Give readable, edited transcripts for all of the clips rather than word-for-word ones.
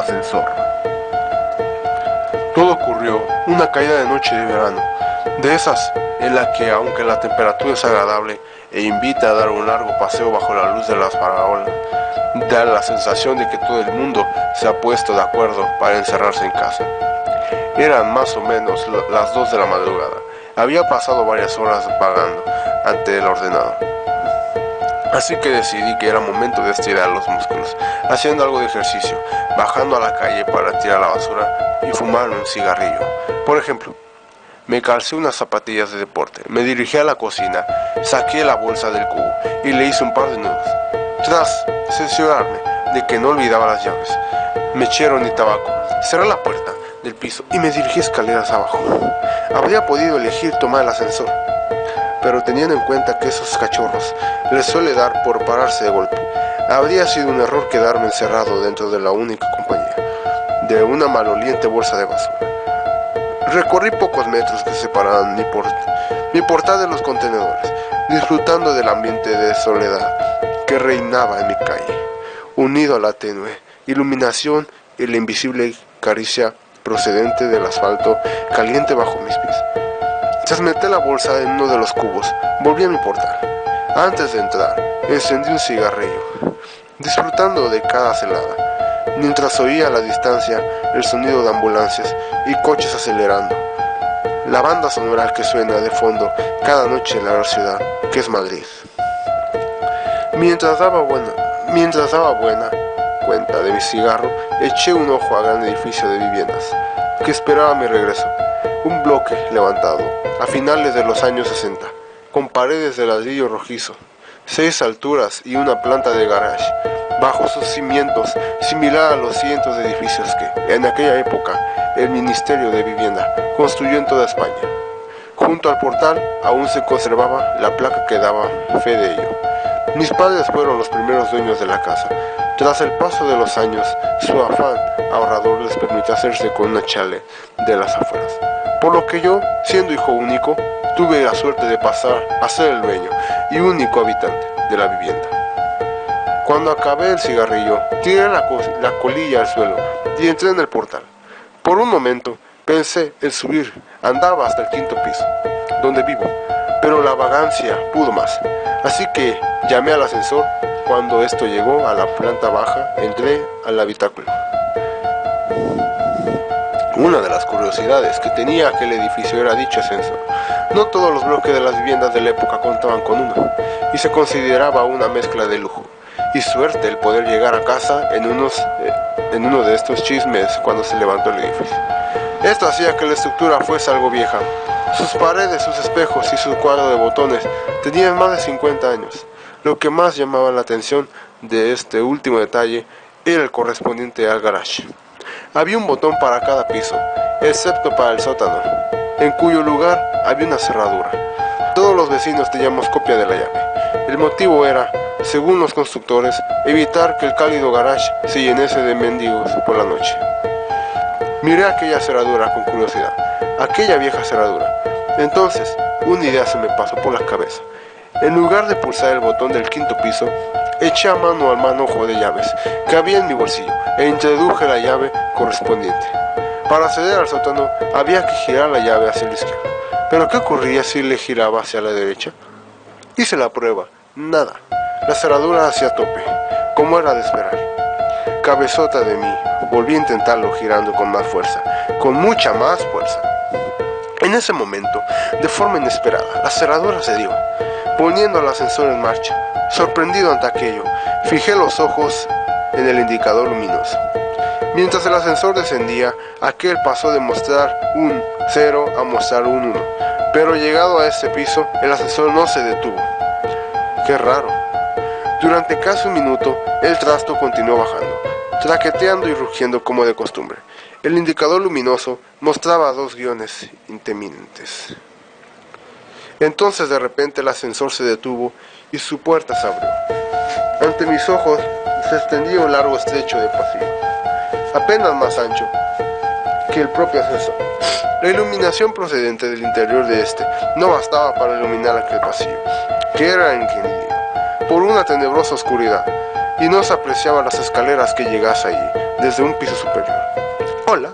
ascensor. Todo ocurrió una caída de noche de verano, de esas en la que, aunque la temperatura es agradable e invita a dar un largo paseo bajo la luz de las farolas, da la sensación de que todo el mundo se ha puesto de acuerdo para encerrarse en casa. Eran más o menos las 2 de la madrugada. Había pasado varias horas vagando ante el ordenador. Así que decidí que era momento de estirar los músculos, haciendo algo de ejercicio, bajando a la calle para tirar la basura y fumar un cigarrillo. Por ejemplo, me calcé unas zapatillas de deporte, me dirigí a la cocina, saqué la bolsa del cubo y le hice un par de nudos. Tras cerciorarme de que no olvidaba las llaves, me eché ron y tabaco, cerré la puerta del piso y me dirigí escaleras abajo. Habría podido elegir tomar el ascensor, pero teniendo en cuenta que esos cachorros les suele dar por pararse de golpe, habría sido un error quedarme encerrado dentro de la única compañía de una maloliente bolsa de basura. Recorrí pocos metros que separaban mi portal de los contenedores, disfrutando del ambiente de soledad que reinaba en mi calle, unido a la tenue iluminación y la invisible caricia procedente del asfalto caliente bajo mis pies. Tras meter la bolsa en uno de los cubos, volví a mi portal. Antes de entrar, encendí un cigarrillo, disfrutando de cada celada, mientras oía a la distancia el sonido de ambulancias y coches acelerando. La banda sonora que suena de fondo cada noche en la gran ciudad, que es Madrid. Mientras daba buena cuenta de mi cigarro, eché un ojo al gran edificio de viviendas que esperaba mi regreso. Un bloque levantado a finales de los años 60, con paredes de ladrillo rojizo, 6 alturas y una planta de garage bajo sus cimientos, similar a los cientos de edificios que, en aquella época, el Ministerio de Vivienda construyó en toda España. Junto al portal aún se conservaba la placa que daba fe de ello. Mis padres fueron los primeros dueños de la casa. Tras el paso de los años, su afán ahorrador les permitió hacerse con una chale de las afueras. Por lo que yo, siendo hijo único, tuve la suerte de pasar a ser el dueño y único habitante de la vivienda. Cuando acabé el cigarrillo, tiré la colilla al suelo y entré en el portal. Por un momento pensé en subir, andaba hasta el 5º piso, donde vivo, pero la vagancia pudo más. Así que llamé al ascensor. Cuando esto llegó a la planta baja, entré al habitáculo. Una de las curiosidades que tenía aquel edificio era dicho ascensor. No todos los bloques de las viviendas de la época contaban con uno, y se consideraba una mezcla de lujo y suerte el poder llegar a casa en uno de estos chismes cuando se levantó el edificio. Esto hacía que la estructura fuese algo vieja. Sus paredes, sus espejos y su cuadro de botones tenían más de 50 años. Lo que más llamaba la atención de este último detalle era el correspondiente al garage. Había un botón para cada piso, excepto para el sótano, en cuyo lugar había una cerradura. Todos los vecinos teníamos copia de la llave. El motivo era, según los constructores, evitar que el cálido garage se llenase de mendigos por la noche. Miré aquella cerradura con curiosidad, aquella vieja cerradura. Entonces, una idea se me pasó por la cabeza. En lugar de pulsar el botón del 5º piso, eché a mano al manojo de llaves que había en mi bolsillo e introduje la llave correspondiente. Para acceder al sótano había que girar la llave hacia la izquierda. ¿Pero qué ocurría si le giraba hacia la derecha? Hice la prueba. Nada. La cerradura hacía tope, como era de esperar. Cabezota de mí, volví a intentarlo girando con más fuerza, con mucha más fuerza. En ese momento, de forma inesperada, la cerradura se dio, poniendo el ascensor en marcha. Sorprendido ante aquello, fijé los ojos en el indicador luminoso. Mientras el ascensor descendía, aquel pasó de mostrar un 0 a mostrar un 1. Pero llegado a ese piso, el ascensor no se detuvo. ¡Qué raro! Durante casi un minuto, el trasto continuó bajando, traqueteando y rugiendo como de costumbre. El indicador luminoso mostraba 2 guiones intermitentes. Entonces de repente el ascensor se detuvo y su puerta se abrió. Ante mis ojos se extendía un largo estrecho de pasillo, apenas más ancho que el propio ascensor. La iluminación procedente del interior de este no bastaba para iluminar aquel pasillo, que era encendido por una tenebrosa oscuridad, y no se apreciaban las escaleras que llegase allí, desde un piso superior. «Hola».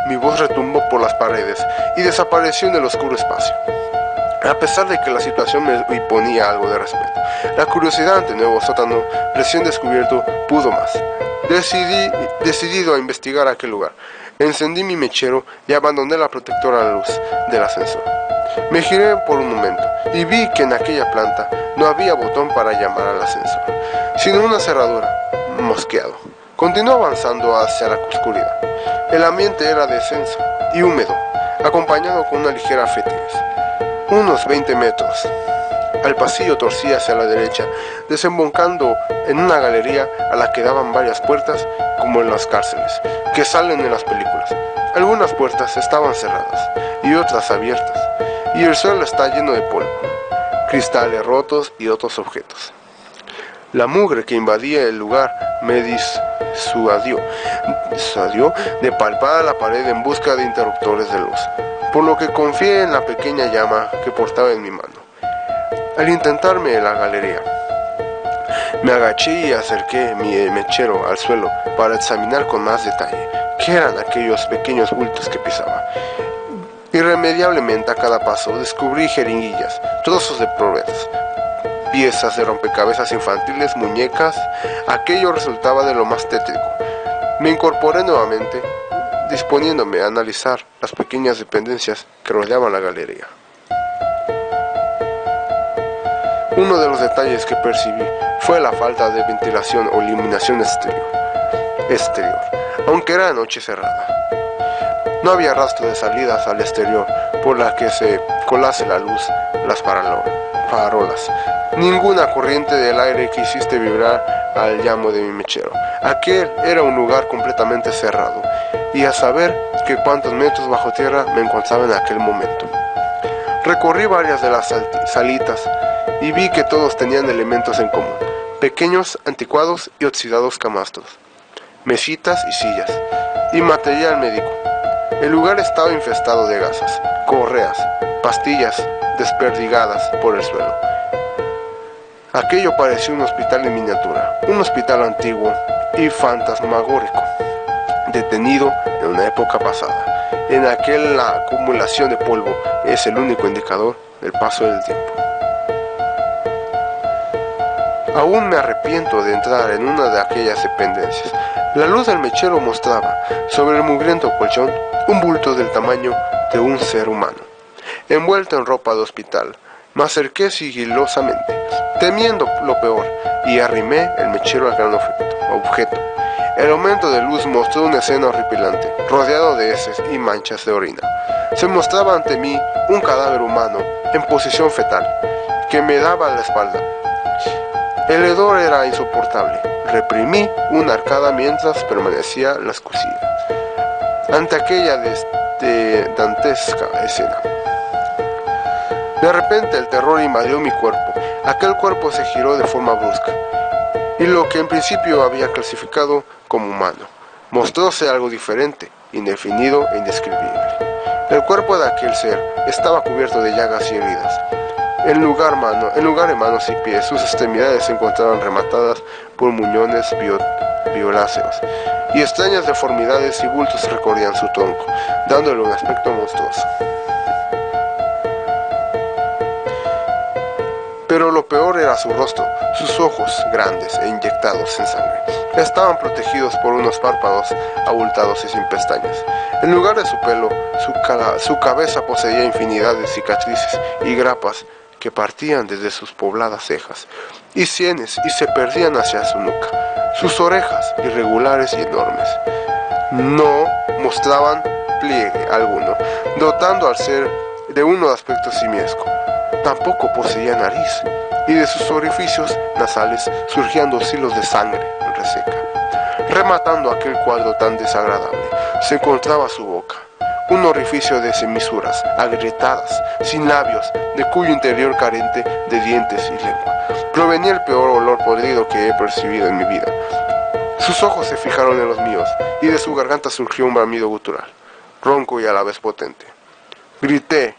Mi voz retumbó por las paredes y desapareció en el oscuro espacio. A pesar de que la situación me imponía algo de respeto, la curiosidad ante el nuevo sótano recién descubierto pudo más. Decidido a investigar aquel lugar, encendí mi mechero y abandoné la protectora luz del ascensor. Me giré por un momento y vi que en aquella planta no había botón para llamar al ascensor, sino una cerradura, mosqueado. Continué avanzando hacia la oscuridad. El ambiente era descenso y húmedo, acompañado con una ligera fétidez. Unos 20 metros. El pasillo torcía hacia la derecha, desembocando en una galería a la que daban varias puertas, como en las cárceles, que salen en las películas. Algunas puertas estaban cerradas y otras abiertas, y el suelo está lleno de polvo, cristales rotos y otros objetos. La mugre que invadía el lugar me disuadió de palpar la pared en busca de interruptores de luz, por lo que confié en la pequeña llama que portaba en mi mano. Al intentarme en la galería, me agaché y acerqué mi mechero al suelo para examinar con más detalle qué eran aquellos pequeños bultos que pisaba. Irremediablemente a cada paso descubrí jeringuillas, trozos de probetas, piezas de rompecabezas infantiles, muñecas. Aquello resultaba de lo más tétrico. Me incorporé nuevamente, disponiéndome a analizar las pequeñas dependencias que rodeaban la galería. Uno de los detalles que percibí fue la falta de ventilación o iluminación exterior, aunque era noche cerrada. No había rastro de salidas al exterior por la que se colase la luz, las farolas. Ninguna corriente del aire que hiciste vibrar al llamo de mi mechero. Aquel era un lugar completamente cerrado, y a saber que cuántos metros bajo tierra me encontraba en aquel momento. Recorrí varias de las salitas y vi que todos tenían elementos en común: pequeños, anticuados y oxidados camastros, mesitas y sillas, y material médico. El lugar estaba infestado de gasas, correas, pastillas desperdigadas por el suelo. Aquello parecía un hospital en miniatura, un hospital antiguo y fantasmagórico, detenido en una época pasada, en la que la acumulación de polvo es el único indicador del paso del tiempo. Aún me arrepiento de entrar en una de aquellas dependencias. La luz del mechero mostraba, sobre el mugriento colchón, un bulto del tamaño de un ser humano, envuelto en ropa de hospital. Me acerqué sigilosamente, temiendo lo peor, y arrimé el mechero al gran objeto. El aumento de luz mostró una escena horripilante, rodeado de heces y manchas de orina. Se mostraba ante mí un cadáver humano en posición fetal, que me daba la espalda. El hedor era insoportable. Reprimí una arcada mientras permanecía la escocida ante aquella dantesca escena. De repente el terror invadió mi cuerpo. Aquel cuerpo se giró de forma brusca, y lo que en principio había clasificado como humano mostróse algo diferente, indefinido e indescriptible. El cuerpo de aquel ser estaba cubierto de llagas y heridas. En lugar de manos y pies, sus extremidades se encontraban rematadas por muñones violáceos, y extrañas deformidades y bultos recorrían su tronco, dándole un aspecto monstruoso. Pero lo peor era su rostro. Sus ojos, grandes e inyectados en sangre, estaban protegidos por unos párpados abultados y sin pestañas. En lugar de su pelo, su cabeza poseía infinidad de cicatrices y grapas que partían desde sus pobladas cejas y sienes y se perdían hacia su nuca. Sus orejas, irregulares y enormes, no mostraban pliegue alguno, dotando al ser de un aspecto simiesco. Tampoco poseía nariz, y de sus orificios nasales surgían 2 hilos de sangre reseca. Rematando aquel cuadro tan desagradable, se encontraba su boca, un orificio de semisuras, agrietadas, sin labios, de cuyo interior carente de dientes y lengua provenía el peor olor podrido que he percibido en mi vida. Sus ojos se fijaron en los míos, y de su garganta surgió un bramido gutural, ronco y a la vez potente. Grité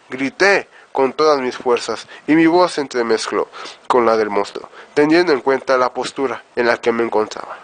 con todas mis fuerzas, y mi voz se entremezcló con la del monstruo, teniendo en cuenta la postura en la que me encontraba.